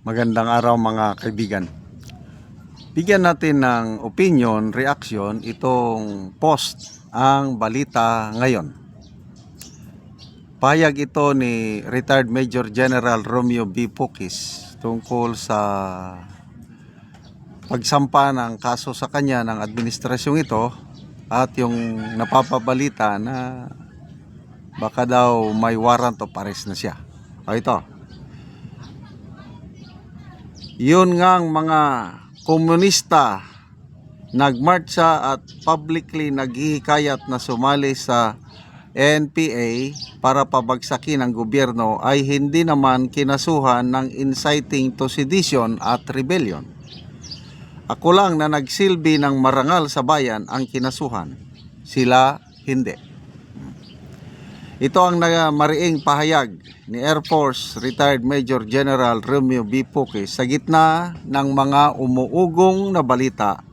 Magandang araw mga kaibigan. Bigyan natin ng opinion, reaction itong post ang balita ngayon. Pahayag ito ni retired Major General Romeo B. Puquis tungkol sa pagsampa ng kaso sa kanya ng administrasyong ito at yung napapabalita na baka daw may warrant of arrest na siya. Ito. Yun ngang mga komunista nagmarcha at publicly naghihikayat na sumali sa NPA para pabagsakin ang gobyerno ay hindi naman kinasuhan ng inciting to sedition at rebellion. Ako lang na nagsilbi ng marangal sa bayan ang kinasuhan. Sila hindi. Ito ang mariing pahayag ni Air Force retired Major General Romeo B. Puquis sa gitna ng mga umuugong na balita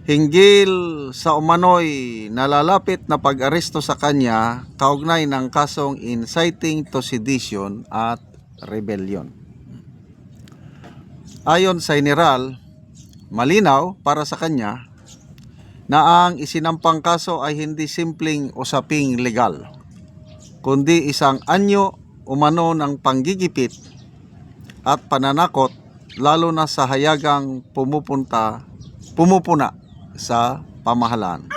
hinggil sa umano'y nalalapit na pag-aresto sa kanya kaugnay ng kasong inciting to sedition at rebellion. Ayon sa General, malinaw para sa kanya na ang isinampang kaso ay hindi simpleng usaping legal, kundi isang anyo umano ng panggigipit at pananakot, lalo na sa hayagang pumupuna sa pamahalaan.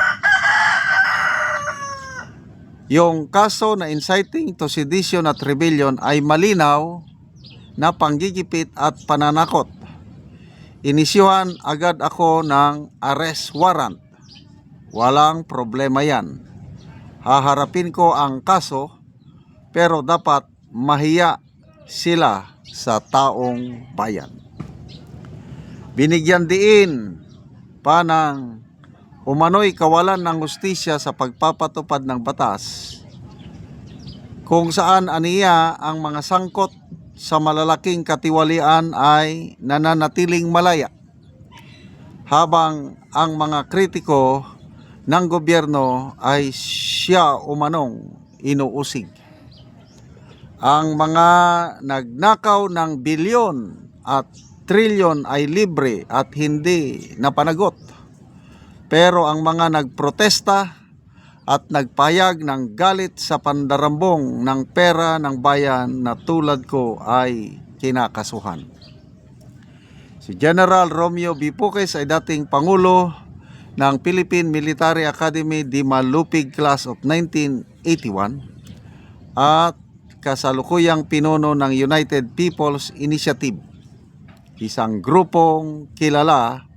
Yung kaso na inciting to sedition at rebellion ay malinaw na panggigipit at pananakot. Inisyuhan agad ako ng arrest warrant. Walang problema yan. Haharapin ko ang kaso, pero dapat mahiya sila sa taong bayan. Binigyan diin pa ng umano'y kawalan ng hustisya sa pagpapatupad ng batas, kung saan aniya ang mga sangkot sa malalaking katiwalian ay nananatiling malaya, habang ang mga kritiko ng gobyerno ay siya umanong inuusig. Ang mga nagnakaw ng bilyon at trilyon ay libre at hindi napanagot. Pero ang mga nagprotesta at nagpayag ng galit sa pandarambong ng pera ng bayan na tulad ko ay kinakasuhan. Si General Romeo B. Puquis ay dating Pangulo ng Philippine Military Academy di Malupig Class of 1981 at kasalukuyang pinuno ng United People's Initiative, isang grupong kilala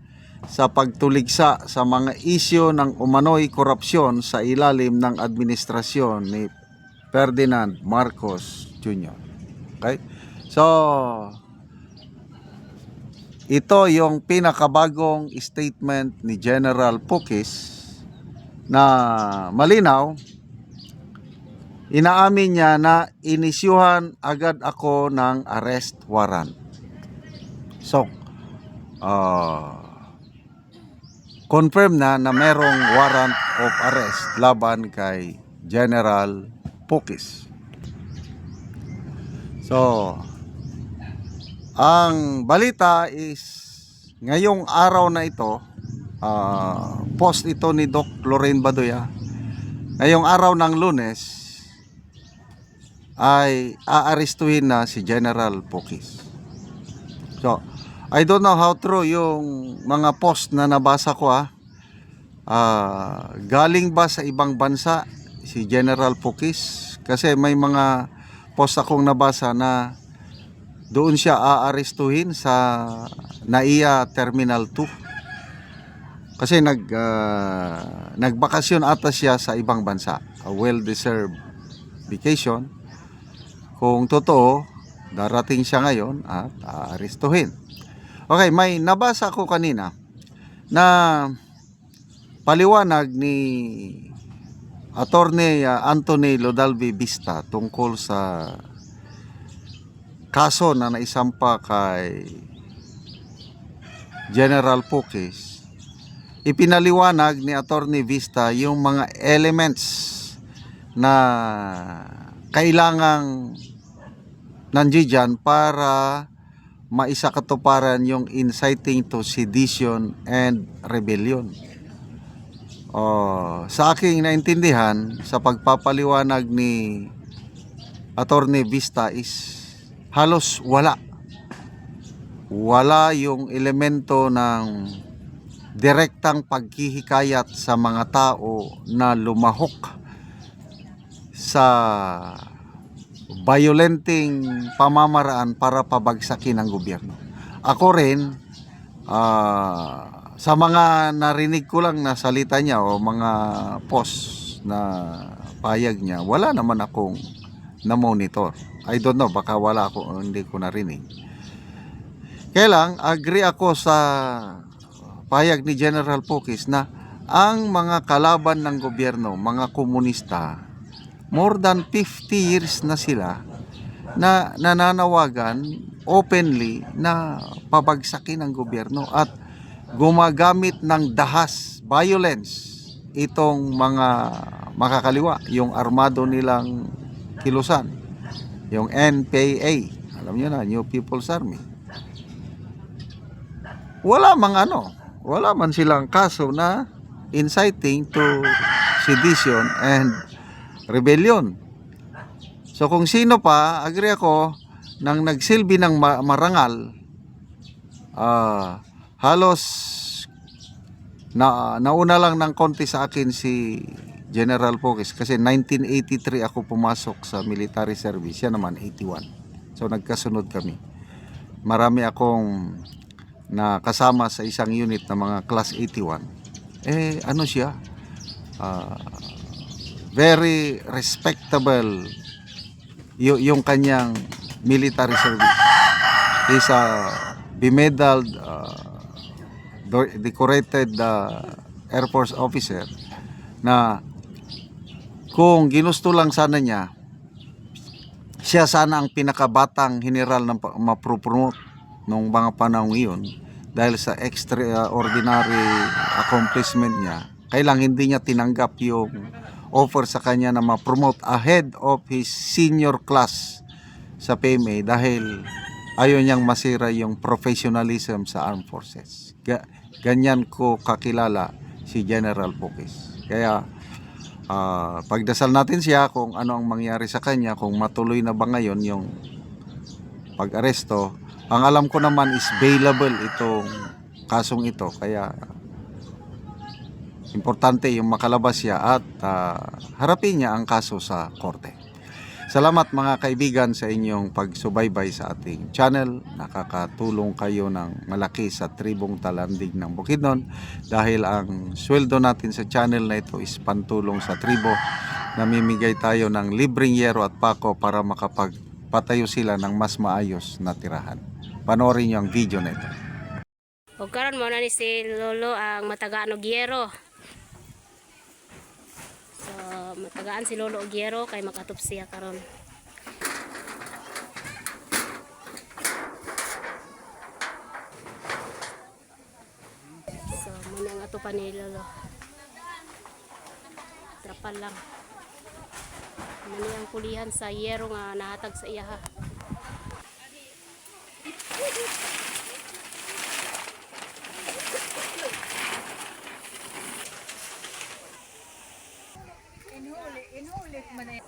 sa pagtuligsa sa mga isyu ng umano'y korupsyon sa ilalim ng administrasyon ni Ferdinand Marcos Jr. Okay? So, ito yung pinakabagong statement ni General Puquis na malinaw. Inaamin niya na inisyuhan agad ako ng arrest warrant. So, confirm na merong warrant of arrest laban kay General Puquis. So, ang balita is ngayong araw na ito, post ito ni Doc Lorraine Badoya, ngayong araw ng Lunes ay aarestuhin na si General Puquis. So, I don't know how true yung mga post na nabasa ko. Galing ba sa ibang bansa si General Puquis? Kasi may mga post akong nabasa na doon siya aarestuhin sa NAIA Terminal 2. Kasi nagbakasyon ata siya sa ibang bansa. A well-deserved vacation. Kung totoo, darating siya ngayon at aarestuhin. Okay, may nabasa ko kanina na paliwanag ni Attorney Anthony Lodalvi Vista tungkol sa kaso na naisampa kay General Puquis. Ipinaliwanag ni Attorney Vista yung mga elements na kailangang nandiyan para maisakatuparan yung inciting to sedition and rebellion. Sa aking naintindihan, sa pagpapaliwanag ni Attorney Vista is halos wala yung elemento ng direktang paghihikayat sa mga tao na lumahok sa violenting pamamaraan para pabagsakin ang gobyerno. Ako rin, sa mga narinig ko lang na salita niya o mga post na payag niya, wala naman akong na-monitor. I don't know, baka wala ako, hindi ko narinig. Kaya lang, agree ako sa payag ni General Pokis na ang mga kalaban ng gobyerno, mga komunista, more than 50 years na sila na nananawagan openly na pabagsakin ang gobyerno at gumagamit ng dahas, violence, itong mga makakaliwa, yung armado nilang kilusan, yung NPA, alam nyo na, New People's Army. Wala man silang kaso na inciting to sedition and rebellion. So kung sino pa, agree ako, nang nagsilbi ng marangal, halos nauna lang ng konti sa akin si General Pokis kasi 1983 ako pumasok sa military service, yan naman 81. So nagkasunod kami. Marami akong kasama sa isang unit na mga class 81. Ano siya? Very respectable yung kanyang military service. He's a bemedaled, decorated Air Force officer na kung ginusto lang sana niya, siya sana ang pinakabatang general na mapropromote nung mga panahon iyon dahil sa extraordinary accomplishment niya. Kailang hindi niya tinanggap yung offer sa kanya na ma-promote ahead of his senior class sa PMA dahil ayaw niyang masira yung professionalism sa armed forces. Ganyan ko kakilala si General Pokis. Kaya pagdasal natin siya kung ano ang mangyari sa kanya, kung matuloy na ba ngayon yung pag-aresto. Ang alam ko naman is bailable itong kasong ito, kaya importante yung makalabas siya at harapin niya ang kaso sa korte. Salamat mga kaibigan sa inyong pagsubaybay sa ating channel. Nakakatulong kayo ng malaki sa tribong Talandig ng Bukidnon dahil ang sweldo natin sa channel na ito is pantulong sa tribo. Namimigay tayo ng libreng yero at pako para makapagpatayo sila ng mas maayos na tirahan. Panoorin niyo ang video na ito. O karon mo na ni si Lolo ang matagaan og yero. So matagaan si Lolo og yero kay makatop siya karon. So muna ang atupan ni Lolo. Trapal lang. Muna ang kulihan sa yero nga nahatag sa iya ha. Inulit man na yan.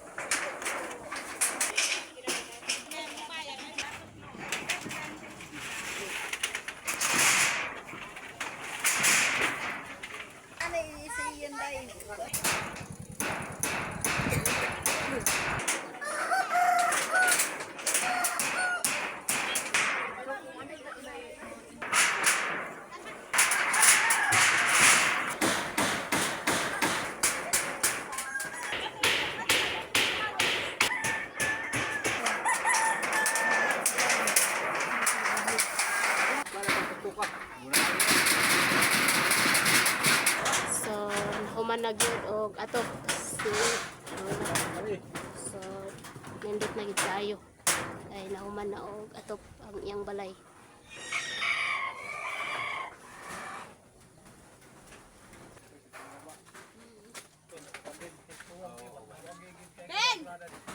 Ano iisi yan dahil? So human na gyud og ato si so nindot na gid kaayo ay nahuman na og atop ang iyang balay.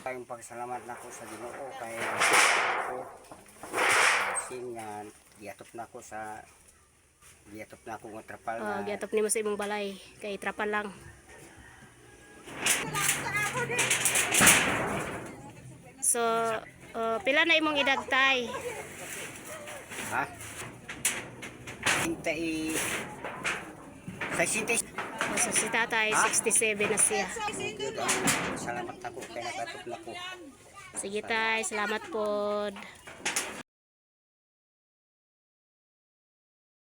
Tayong pagsalamat nako sa Ginoo kay ako basin nga giatop na ako ng trapal Oh, nga giatop nimo sa imong balay kay trapal lang. So, pila na imong edad tay? ha. Hintay sa sintes. So, si tatay 67 na siya. Salamat ako kay nakatok na ko. Sige tay, salamat pod.